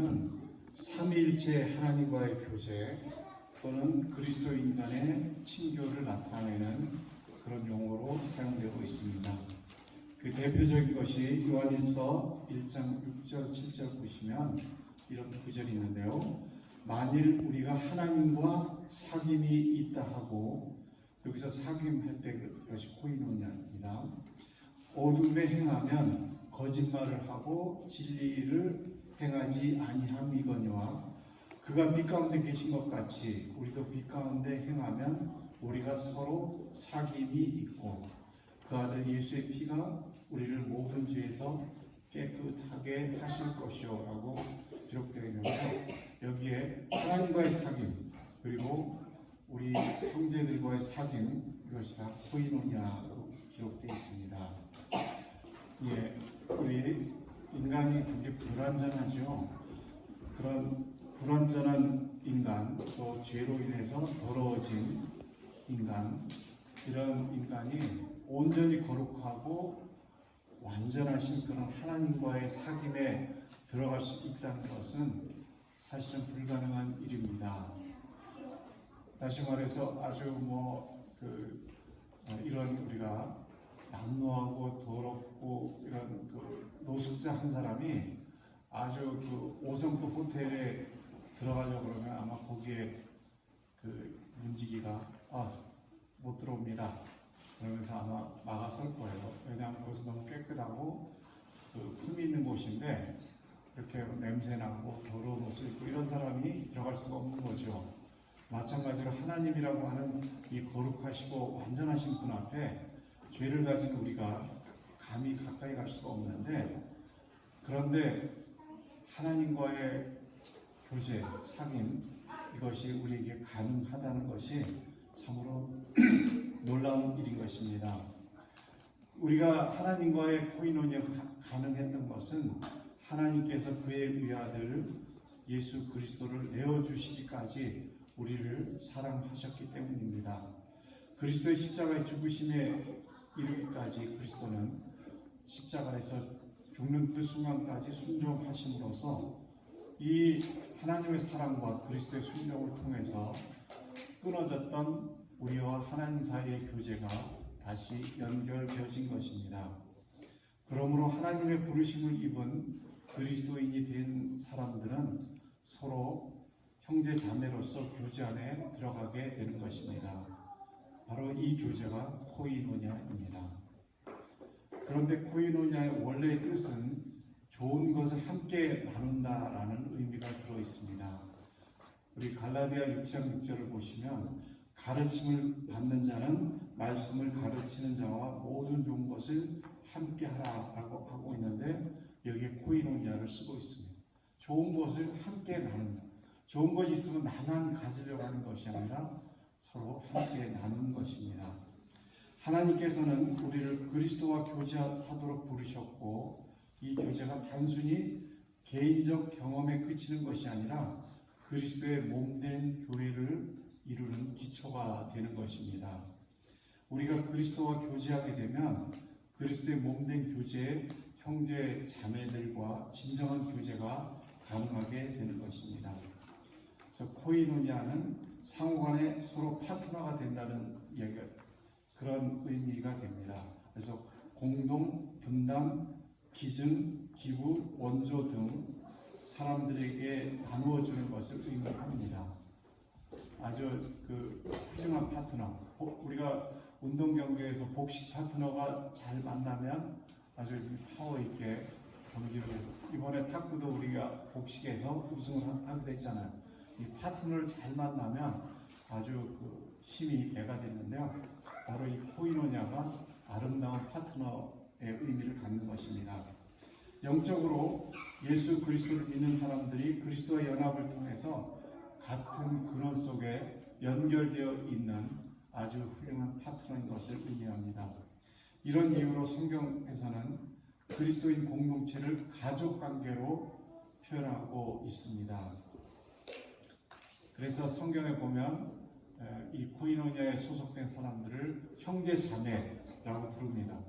코이노니아는 삼위일체 하나님과의 교제 또는 그리스도인 간의 친교를 나타내는 그런 용어로 사용되고 있습니다. 그 대표적인 것이 요한일서 1장 6절 7절 보시면 이런 구절이 있는데요. 만일 우리가 하나님과 사귐이 있다 하고, 여기서 사귐할 때 그것이 코이노니아입니다. 어둠에 행하면 거짓말을 하고 진리를 행하지 아니함이거니와, 그가 빛 가운데 계신 것 같이 우리도 빛 가운데 행하면 우리가 서로 사귐이 있고 그 아들 예수의 피가 우리를 모든 죄에서 깨끗하게 하실 것이요 라고 기록되어 있는데, 여기에 하나님과의 사귐 그리고 우리 형제들과의 사귐, 이것이 다 코이노니아로 기록되어 있습니다. 예, 우리 인간이 굉장히 불완전하죠. 그런 불완전한 인간, 또 죄로 인해서 더러워진 인간, 이런 인간이 온전히 거룩하고 완전하신 그런 하나님과의 사귐에 들어갈 수 있다는 것은 사실은 불가능한 일입니다. 다시 말해서 아주 이런 우리가 남루하고 더럽고 이런 노숙자 한 사람이 아주 5성급 호텔에 들어가려고 그러면 아마 거기에 문지기가 못 들어옵니다. 그러면서 아마 막아설 거예요. 왜냐하면 거기서 너무 깨끗하고 품이 있는 곳인데 이렇게 냄새나고 더러운 옷을 입고 이런 사람이 들어갈 수가 없는 거죠. 마찬가지로 하나님이라고 하는 이 거룩하시고 완전하신 분 앞에 죄를 가진 우리가 감히 가까이 갈 수가 없는데, 그런데 하나님과의 교제, 사귐, 이것이 우리에게 가능하다는 것이 참으로 놀라운 일인 것입니다. 우리가 하나님과의 코이노니아가 가능했던 것은 하나님께서 그의 위아들 예수 그리스도를 내어주시기까지 우리를 사랑하셨기 때문입니다. 그리스도의 십자가의 죽으심에 이르기까지 그리스도는 십자가에서 죽는 그 순간까지 순종하심으로써 이 하나님의 사랑과 그리스도의 순종을 통해서 끊어졌던 우리와 하나님 사이의 교제가 다시 연결되어진 것입니다. 그러므로 하나님의 부르심을 입은 그리스도인이 된 사람들은 서로 형제 자매로서 교제 안에 들어가게 되는 것입니다. 바로 이 교제가 코이노니아입니다. 그런데 코이노니아의 원래의 뜻은 좋은 것을 함께 나눈다라는 의미가 들어 있습니다. 우리 갈라디아 6장 6절을 보시면 가르침을 받는 자는 말씀을 가르치는 자와 모든 좋은 것을 함께 하라라고 하고 있는데, 여기에 코이노니아를 쓰고 있습니다. 좋은 것을 함께 나눈다. 좋은 것이 있으면 나만 가지려고 하는 것이 아니라 서로 함께 나누는 것입니다. 하나님께서는 우리를 그리스도와 교제하도록 부르셨고, 이 교제가 단순히 개인적 경험에 그치는 것이 아니라 그리스도의 몸된 교회를 이루는 기초가 되는 것입니다. 우리가 그리스도와 교제하게 되면 그리스도의 몸된 교제에 형제 자매들과 진정한 교제가 가능하게 되는 것입니다. 그래서 코이노니아는 상호간에 서로 파트너가 된다는 그런 의미가 됩니다. 그래서 공동, 분담, 기증, 기부, 원조 등 사람들에게 나누어 주는 것을 의미합니다. 아주 훌륭한 파트너. 우리가 운동 경기에서 복식 파트너가 잘 만나면 아주 파워 있게 경기를 해서, 이번에 탁구도 우리가 복식에서 우승을 하게 됐잖아요. 이 파트너를 잘 만나면 아주 힘이 배가 되는데요. 바로 이 코이노니아가 아름다운 파트너의 의미를 갖는 것입니다. 영적으로 예수 그리스도를 믿는 사람들이 그리스도와 연합을 통해서 같은 근원 속에 연결되어 있는 아주 훌륭한 파트너인 것을 의미합니다. 이런 이유로 성경에서는 그리스도인 공동체를 가족 관계로 표현하고 있습니다. 그래서 성경에 보면 이 코이노니아에 소속된 사람들을 형제 자매라고 부릅니다.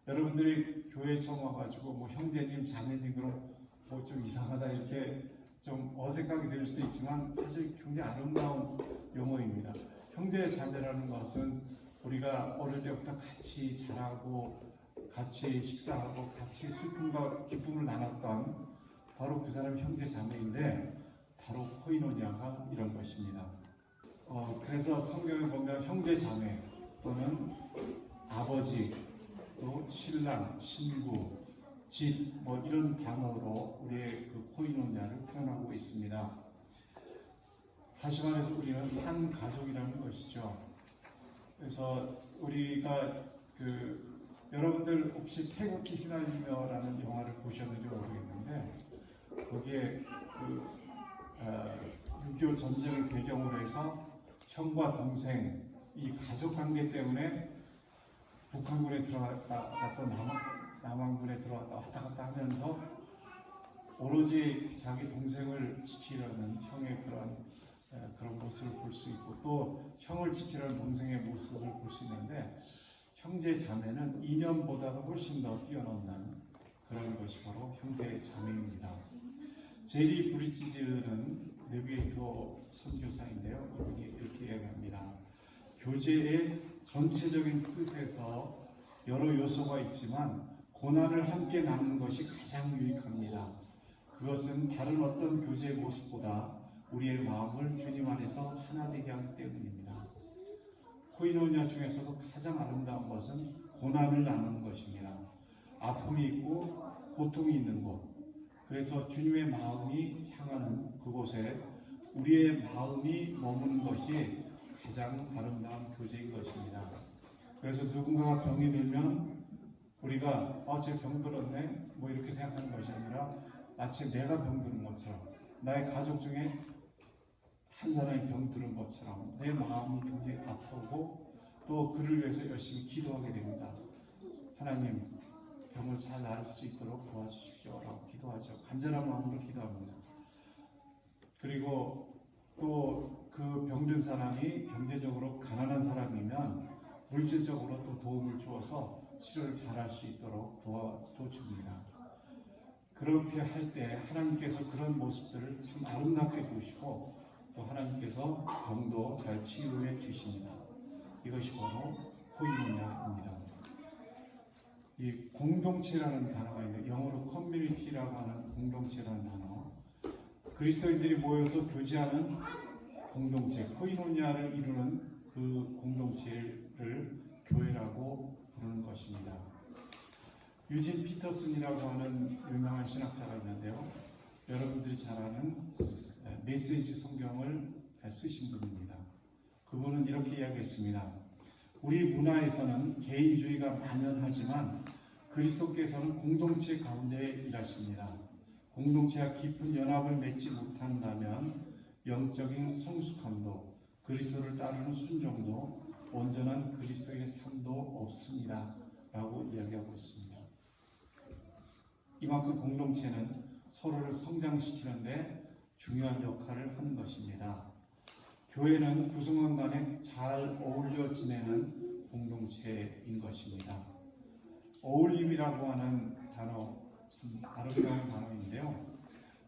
여러분들이 교회 처음 와가지고 형제님 자매님 그럼 좀 이상하다 이렇게 좀 어색하게 될 수 있지만 사실 굉장히 아름다운 용어입니다. 형제 자매라는 것은 우리가 어릴 때부터 같이 자라고 같이 식사하고 같이 슬픔과 기쁨을 나눴던 바로 그 사람이 형제 자매인데 바로 코이노니아가 이런 것입니다. 그래서 성경에 보면 형제 자매 또는 아버지 또 신랑, 신부, 집 뭐 이런 단어로 우리의 그 코이노니아를 표현하고 있습니다. 다시 말해서 우리는 한 가족이라는 것이죠. 그래서 우리가 여러분들 혹시 태극기 휘날리며라는 영화를 보셨는지 모르겠는데 거기에 6.25 전쟁을 배경으로 해서 형과 동생 이 가족 관계 때문에 북한군에 들어갔다 또 남한군에 들어갔다 왔다 갔다 하면서 오로지 자기 동생을 지키려는 형의 그런 모습을 볼 수 있고 또 형을 지키려는 동생의 모습을 볼 수 있는데 형제 자매는 이념보다도 훨씬 더 뛰어넘는 그런 것이 바로 형제 자매입니다. 제리 브리지즈는 내비게이터 선교사인데요. 이렇게 이야기합니다. 교제의 전체적인 뜻에서 여러 요소가 있지만 고난을 함께 나누는 것이 가장 유익합니다. 그것은 다른 어떤 교제의 모습보다 우리의 마음을 주님 안에서 하나 되게 하기 때문입니다. 코이노니아 중에서도 가장 아름다운 것은 고난을 나누는 것입니다. 아픔이 있고 고통이 있는 곳, 그래서 주님의 마음이 향하는 그곳에 우리의 마음이 머무는 것이 가장 아름다운 교제인 것입니다. 그래서 누군가가 병이 들면 우리가 쟤 병 들었네 뭐 이렇게 생각하는 것이 아니라 마치 내가 병 들은 것처럼 나의 가족 중에 한 사람이 병 들은 것처럼 내 마음이 굉장히 아프고 또 그를 위해서 열심히 기도하게 됩니다. 하나님 병을 잘 나을 수 있도록 도와주십시오 라고 기도하죠. 간절한 마음으로 기도합니다. 그리고 또 그 병든 사람이 경제적으로 가난한 사람이면 물질적으로 또 도움을 주어서 치료를 잘할 수 있도록 도와줍니다. 그렇게 할 때 하나님께서 그런 모습들을 참 아름답게 보시고 또 하나님께서 병도 잘 치유해 주십니다. 이것이 바로 코이노니아입니다. 이 공동체라는 단어가 있는데 영어로 커뮤니티라고 하는 공동체라는 단어, 그리스도인들이 모여서 교제하는 공동체, 코이노니아를 이루는 그 공동체를 교회라고 부르는 것입니다. 유진 피터슨이라고 하는 유명한 신학자가 있는데요. 여러분들이 잘 아는 메시지 성경을 쓰신 분입니다. 그분은 이렇게 이야기했습니다. 우리 문화에서는 개인주의가 만연하지만 그리스도께서는 공동체 가운데 일하십니다. 공동체와 깊은 연합을 맺지 못한다면 영적인 성숙함도 그리스도를 따르는 순종도 온전한 그리스도의 삶도 없습니다. 라고 이야기하고 있습니다. 이만큼 공동체는 서로를 성장시키는데 중요한 역할을 하는 것입니다. 교회는 구성원 간에 잘 어울려 지내는 공동체인 것입니다. 어울림이라고 하는 단어, 참 아름다운 단어인데요.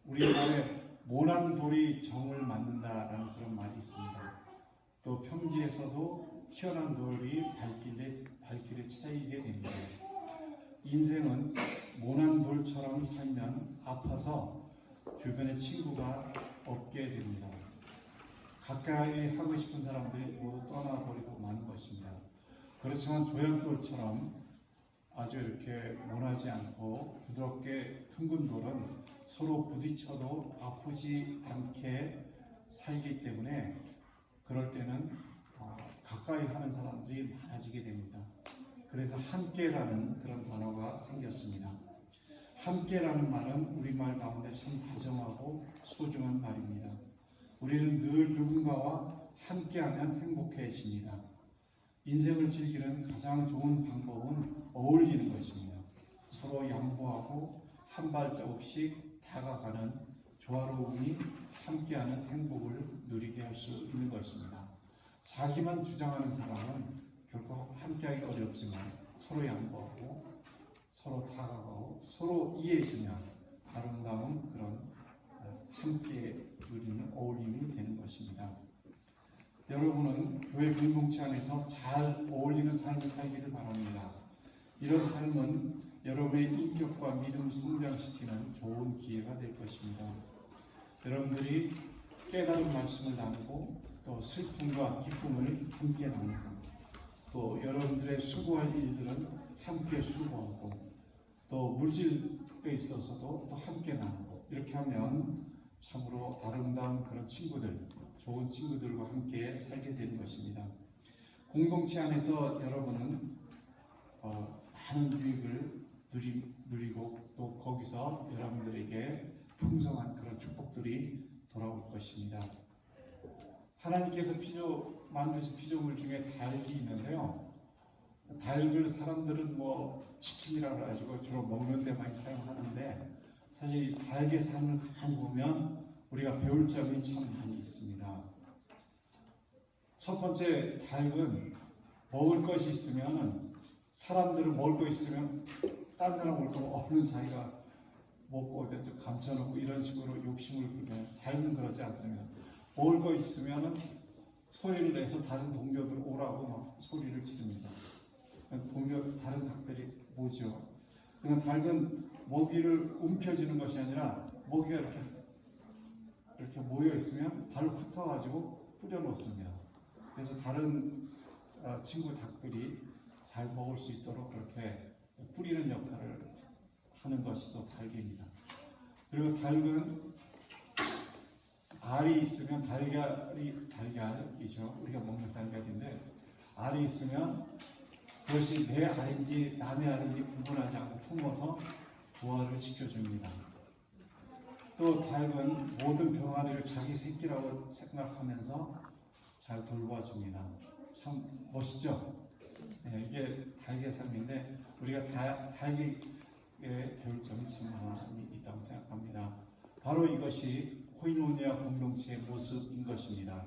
우리말에 모난 돌이 정을 만든다라는 그런 말이 있습니다. 또 평지에서도 희연한 돌이 발길에 차이게 됩니다. 인생은 모난 돌처럼 살면 아파서 주변에 친구가 없게 됩니다. 가까이 하고 싶은 사람들이 모두 떠나버리고 마는 것입니다. 그렇지만 조약돌처럼 아주 이렇게 모나지 않고 부드럽게 둥근 돌은 서로 부딪혀도 아프지 않게 살기 때문에 그럴 때는 가까이 하는 사람들이 많아지게 됩니다. 그래서 함께라는 그런 단어가 생겼습니다. 함께라는 말은 우리말 가운데 참 다정하고 소중한 말입니다. 우리는 늘 누군가와 함께하면 행복해집니다. 인생을 즐기는 가장 좋은 방법은 어울리는 것입니다. 서로 양보하고 한 발자국씩 다가가는 조화로움이 함께하는 행복을 누리게 할 수 있는 것입니다. 자기만 주장하는 사람은 결코 함께하기 어렵지만 서로 양보하고 서로 다가가고 서로 이해해주면 아름다운 그런 함께 누리는 어울림이 되는 것입니다. 여러분은 교회 공동체 안에서 잘 어울리는 삶을 살기를 바랍니다. 이런 삶은 여러분의 인격과 믿음을 성장시키는 좋은 기회가 될 것입니다. 여러분들이 깨달은 말씀을 나누고 또 슬픔과 기쁨을 함께 나누고 또 여러분들의 수고할 일들은 함께 수고하고 또 물질에 있어서도 또 함께 나누고 이렇게 하면 참으로 아름다운 그런 친구들, 좋은 친구들과 함께 살게 되는 것입니다. 공동체 안에서 여러분은 많은 유익을 누리고 또 거기서 여러분들에게 풍성한 그런 축복들이 돌아올 것입니다. 하나님께서 만드신 피조물 중에 닭이 있는데요. 닭을 사람들은 치킨이라고 가지고 주로 먹는 데 많이 사용하는데 사실 닭의 삶을 많이 보면 우리가 배울 점이 참 많이 있습니다. 첫 번째, 닭은 먹을 것이 있으면 사람들은 먹을 거 있으면 딴 사람 올 거 없는 자기가 먹고 좀 감춰놓고 이런 식으로 욕심을 부리면 닭은 그러지 않습니다. 먹을 거 있으면 소리를 내서 다른 동료들 오라고 막 소리를 지릅니다. 다른 닭들이 뭐죠? 그냥 닭은 먹이를 움켜쥐는 것이 아니라 먹이가 이렇게 모여 있으면 발을 훑어가지고 뿌려놓습니다. 그래서 다른 친구 닭들이 잘 먹을 수 있도록 그렇게 뿌리는 역할을 하는 것이 또 닭입니다. 그리고 닭은 알이 있으면 달걀이죠. 우리가 먹는 달걀인데 알이 있으면 그것이 내 알인지 남의 알인지 구분하지 않고 품어서 부화를 시켜줍니다. 또 닭은 모든 병아리를 자기 새끼라고 생각하면서 잘 돌봐줍니다. 참 멋있죠? 네, 이게 닭의 삶인데 우리가 닭에게 배울 점이 참 많이 있다고 생각합니다. 바로 이것이 코이노니아 공동체의 모습인 것입니다.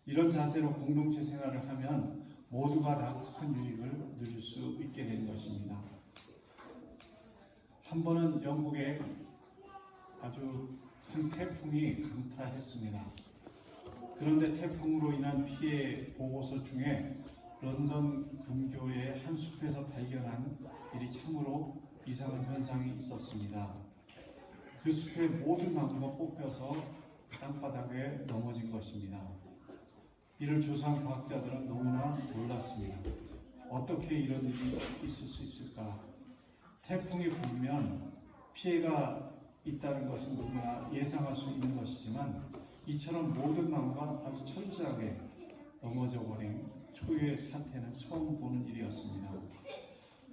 이런 자세로 공동체 생활을 하면 모두가 다 큰 유익을 누릴 수 있게 되는 것입니다. 한 번은 영국에 아주 큰 태풍이 강타했습니다. 그런데 태풍으로 인한 피해 보고서 중에 런던 근교의 한 숲에서 발견한 일이 참으로 이상한 현상이 있었습니다. 그 숲의 모든 나무가 뽑혀서 땅바닥에 넘어진 것입니다. 이를 조사한 과학자들은 너무나 놀랐습니다. 어떻게 이런 일이 있을 수 있을까? 태풍이 불면 피해가 있다는 것은 누구나 예상할 수 있는 것이지만 이처럼 모든 나무가 아주 철저하게 넘어져 버린 초유의 사태는 처음 보는 일이었습니다.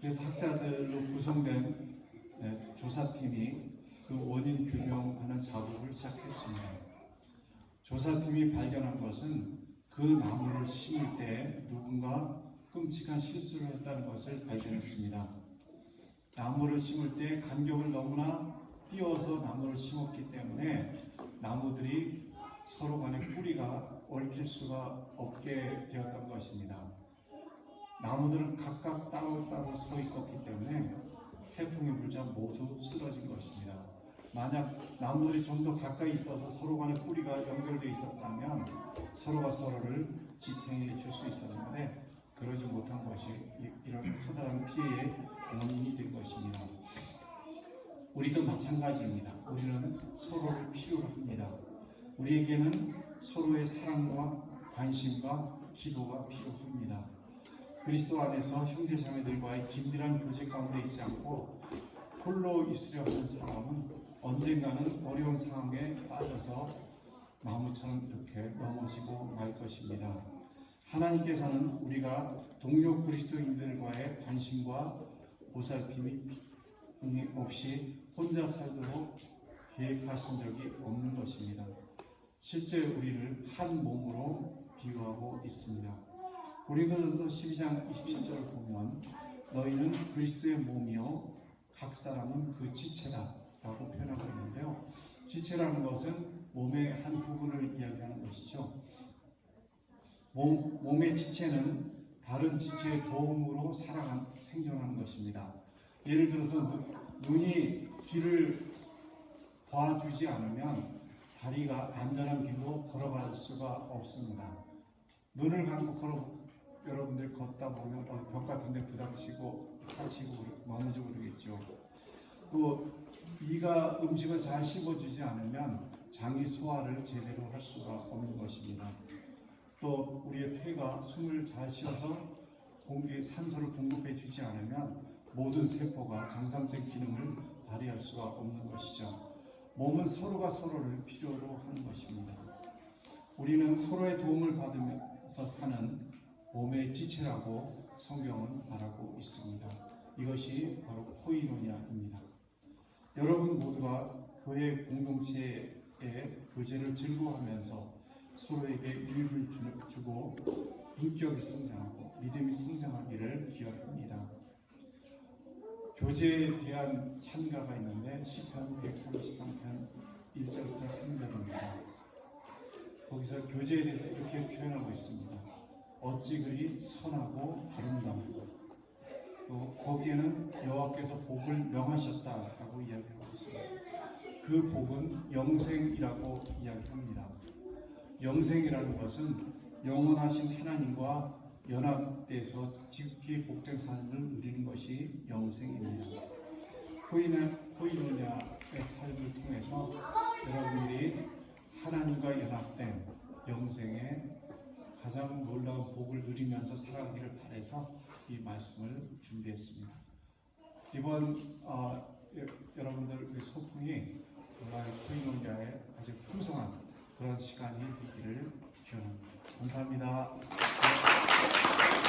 그래서 학자들로 구성된 조사팀이 그 원인 규명하는 작업을 시작했습니다. 조사팀이 발견한 것은 그 나무를 심을 때 누군가 끔찍한 실수를 했다는 것을 발견했습니다. 나무를 심을 때 간격을 너무나 띄워서 나무를 심었기 때문에 나무들이 서로 간의 뿌리가 얽힐 수가 없게 되었던 것입니다. 나무들은 각각 따로따로 서 있었기 때문에 태풍이 불자 모두 쓰러진 것입니다. 만약 나무들이 좀 더 가까이 있어서 서로 간의 뿌리가 연결되어 있었다면 서로가 서로를 지탱해 줄 수 있었는데 그러지 못한 것이 이런 커다란 피해의 원인이 된 것입니다. 우리도 마찬가지입니다. 우리는 서로를 필요로 합니다. 우리에게는 서로의 사랑과 관심과 기도가 필요합니다. 그리스도 안에서 형제자매들과의 긴밀한 교제 가운데 있지 않고 홀로 있으려 하는 사람은 언젠가는 어려운 상황에 빠져서 나무처럼 이렇게 넘어지고 말 것입니다. 하나님께서는 우리가 동료 그리스도인들과의 관심과 보살핌이 없이 혼자 살도록 계획하신 적이 없는 것입니다. 실제 우리를 한 몸으로 비유하고 있습니다. 고린도전서 12장 27절을 보면 너희는 그리스도의 몸이요 각 사람은 그 지체다 라고 표현하고 있는데요. 지체라는 것은 몸의 한 부분을 이야기하는 것이죠. 몸의 지체는 다른 지체의 도움으로 생존하는 것입니다. 예를 들어서 눈이 길을 봐주지 않으면 다리가 안전한 길로 걸어갈 수가 없습니다. 눈을 감고 여러분들 걷다 보면 벽 같은 데 부닥치고 다치고 넘어지고 그러겠죠. 또 이가 음식을 잘 씹어주지 않으면 장이 소화를 제대로 할 수가 없는 것입니다. 또 우리의 폐가 숨을 잘 쉬어서 공기에 산소를 공급해 주지 않으면 모든 세포가 정상적인 기능을 발휘할 수가 없는 것이죠. 몸은 서로가 서로를 필요로 하는 것입니다. 우리는 서로의 도움을 받으면서 사는 몸의 지체라고 성경은 말하고 있습니다. 이것이 바로 코이노니아입니다. 여러분 모두가 교회 공동체의 교제를 즐거워하면서 서로에게 유익을 주고 인격이 성장하고 믿음이 성장하기를 기원합니다. 교제에 대한 찬가가 있는데 시편 133편 1절부터 3절입니다. 거기서 교제에 대해서 이렇게 표현하고 있습니다. 어찌 그리 선하고 아름다운가. 또 거기에는 여호와께서 복을 명하셨다라고 이야기하고 있습니다. 그 복은 영생이라고 이야기합니다. 영생이라는 것은 영원하신 하나님과 연합돼서 지극히 복된 삶을 누리는 것이 영생입니다. 코이노니아의 삶을 통해서 여러분들이 하나님과 연합된 영생의 가장 놀라운 복을 누리면서 살아가기를 바라서 이 말씀을 준비했습니다. 이번 여러분들 소풍이 정말 코이노니아의 아주 풍성한 그런 시간이 되기를 기원합니다. 감사합니다.